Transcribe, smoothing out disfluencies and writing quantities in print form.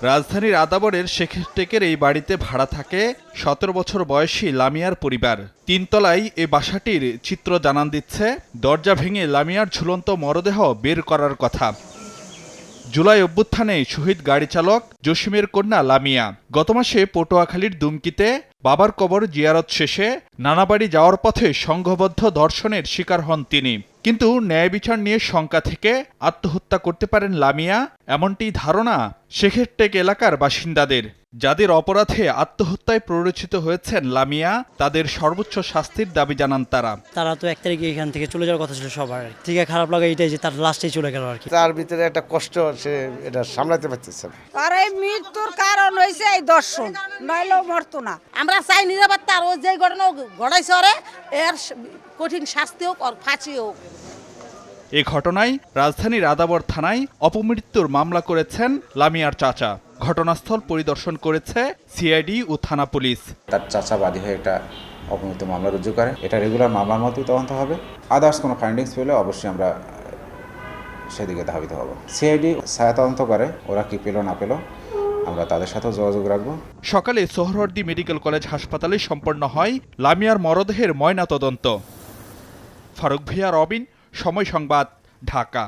রাজধানীর আদাবরের শেখটেকের এই বাড়িতে ভাড়া থাকে ১৭ বছর বয়সী লামিয়ার পরিবার। তিনতলায় এ বাসাটির চিত্র জানান দিচ্ছে, দরজা ভেঙে লামিয়ার ঝুলন্ত মরদেহ বের করার কথা। জুলাই অভ্যুত্থানে শহীদ গাড়ি চালক জসিমের কন্যা লামিয়া গত মাসে পটুয়াখালীর দুমকিতে বাবার কবর জিয়ারত শেষে নানাবাড়ি যাওয়ার পথে সংঘবদ্ধ ধর্ষণের শিকার হন তিনি। কিন্তু ন্যায় বিচার নিয়ে শঙ্কা থেকে আত্মহত্যা করতে পারেন লামিয়া, এমনটি ধারণা শেখেরটেক এলাকার বাসিন্দাদের। যাদের অপরাধে আত্মহত্যায় প্ররোচিত হয়েছেন লামিয়া, তাদের সর্বোচ্চ শাস্তির দাবি জানান তারা। তারা তো ১ তারিখে এখান থেকে চলে যাওয়ার কথা ছিল সবার। থেকে খারাপ লাগা এটাই যে তার লাস্টেই চলে গেল আর কি। তার ভিতরে একটা কষ্ট, সে এটা সামলাতে পারতেছে না। আর এই মৃত্যুর কারণ হয়েছে এই দর্শন, নইলেও মরতো না। আমরা চাই নিরাপত্তা, আর যে ঘটনা ঘটাইছে ওরে এর কঠিন শাস্তি হোক আর ফাঁসি হোক। এ ঘটনায় রাজধানীর আদাবর থানায় অপমৃত্যুর মামলা করেছেন লামিয়ার চাচা। ঘটনাস্থল পরিদর্শন করেছে সিআইডি ও থানা পুলিশ। তার চাচা বাদী হয়ে একটা অপমৃত্যু মামলা রুজু করে। এটা রেগুলার মামলার মতোই তদন্ত হবে। আদার্স কোনো ফাইন্ডিংস পেলে অবশ্যই আমরা সেদিকে ধাবিত হব। সিআইডি ছায়া তদন্ত করে, ওরা কি পেল না পেল আমরা তাদের সাথেও যোগাযোগ রাখবো। সকালে সোহরাওয়ার্দী মেডিকেল কলেজ হাসপাতালে সম্পন্ন হয় লামিয়ার মরদেহের ময়নাতদন্ত। ফারুক ভিয়া, রবিন, সময় সংবাদ, ঢাকা।